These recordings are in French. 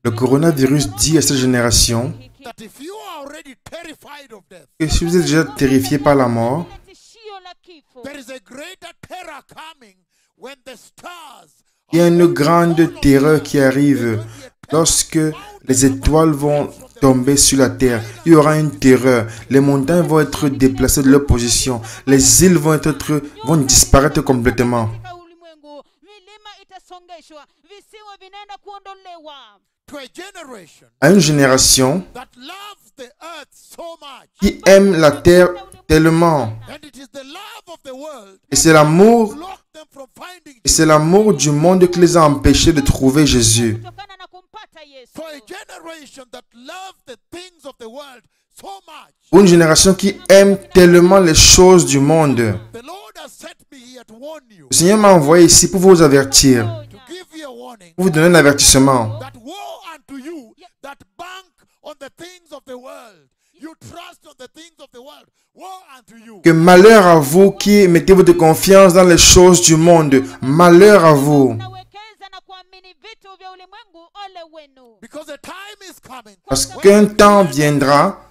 Le coronavirus dit à cette génération que si vous êtes déjà terrifié par la mort, il y a une grande terreur qui arrive lorsque les étoiles vont tomber sur la terre. Il y aura une terreur. Les montagnes vont être déplacées de leur position. Les îles vont disparaître complètement. À une génération qui aime la terre tellement, et c'est l'amour du monde qui les a empêchés de trouver Jésus. Pour une génération qui aime tellement les choses du monde, le Seigneur m'a envoyé ici pour vous avertir, pour vous donner un avertissement. Que malheur à vous qui mettez votre confiance dans les choses du monde. Malheur à vous. Parce qu'un temps viendra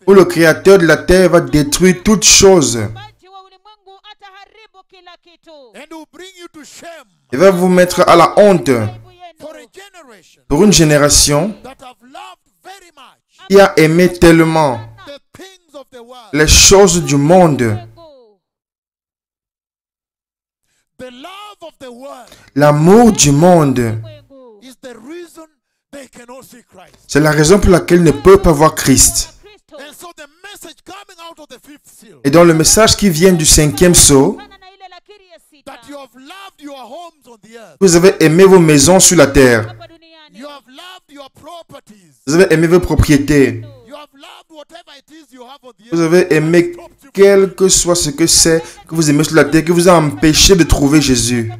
où le Créateur de la terre va détruire toutes choses. Il va vous mettre à la honte. Pour une génération qui a aimé tellement les choses du monde. L'amour du monde, c'est la raison pour laquelle ils ne peuvent pas voir Christ. Et dans le message qui vient du 5e sceau, vous avez aimé vos maisons sur la terre. Vous avez aimé vos propriétés. Vous avez aimé quel que soit ce que c'est que vous aimez sur la terre qui vous a empêché de trouver Jésus.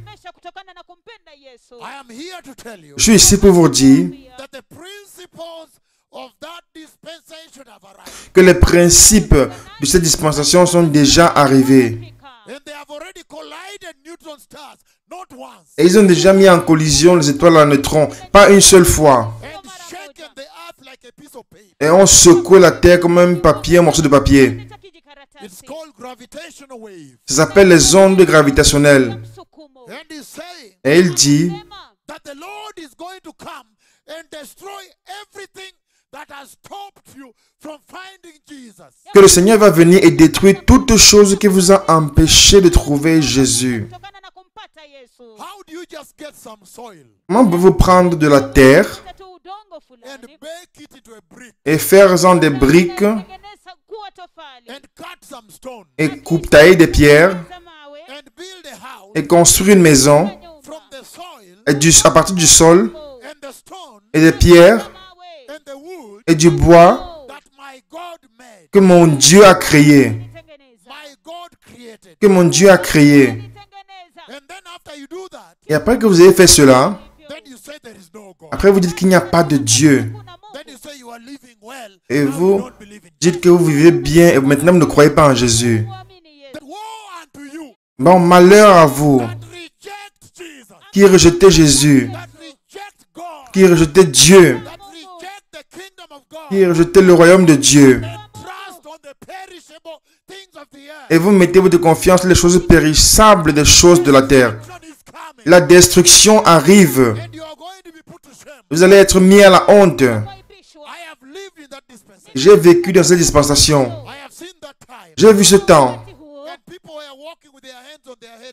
Je suis ici pour vous dire que les principes de cette dispensation sont déjà arrivés. Et ils ont déjà mis en collision les étoiles à neutrons, pas une seule fois. Et on secoue la terre comme un papier, un morceau de papier. Ça s'appelle les ondes gravitationnelles. Et il dit que le Seigneur va venir et détruire toute chose qui vous a empêché de trouver Jésus. Comment pouvez-vous prendre de la terre et faire-en des briques et tailler des pierres et construire une maison à partir du sol et des pierres et du bois que mon Dieu a créé. Que mon Dieu a créé. Et après que vous avez fait cela, après vous dites qu'il n'y a pas de Dieu. Et vous dites que vous vivez bien et maintenant vous ne croyez pas en Jésus. Bon, malheur à vous qui rejetez Jésus, qui rejetez Dieu, qui rejetez le royaume de Dieu. Et vous mettez votre confiance sur les choses périssables des choses de la terre. La destruction arrive. Vous allez être mis à la honte. J'ai vécu dans cette dispensation. J'ai vu ce temps.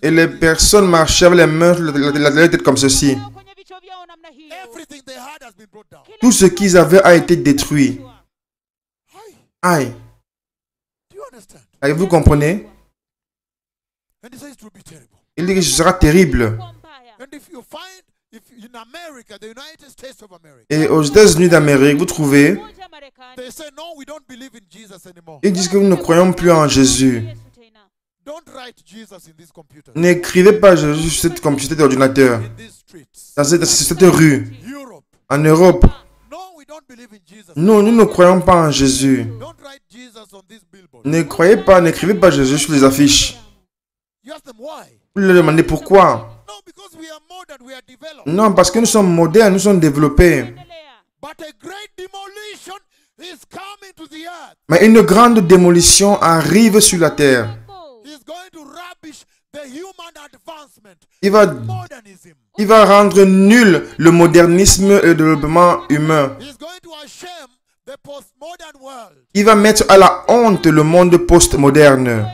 Et les personnes marchaient avec les mains sur la tête comme ceci. Tout ce qu'ils avaient a été détruit. Aïe. Vous comprenez? Il dit que ce sera terrible. Et aux États-Unis d'Amérique, vous trouvez, ils disent que nous ne croyons plus en Jésus. N'écrivez pas Jésus sur cette computer d'ordinateur, dans cette rue, en Europe. Non, nous ne croyons pas en Jésus. N'écrivez pas Jésus sur les affiches. Vous leur demandez pourquoi. Non, parce que nous sommes modernes, nous sommes développés. Mais une grande démolition arrive sur la terre. Il va rendre nul le modernisme et le développement humain. Il va mettre à la honte le monde postmoderne.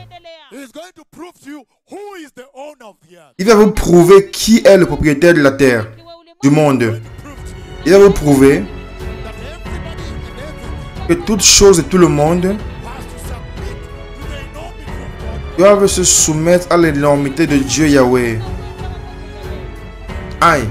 Il va vous prouver qui est le propriétaire de la terre, du monde. Il va vous prouver que toutes choses et tout le monde doivent se soumettre à l'énormité de Dieu Yahweh. Aïe.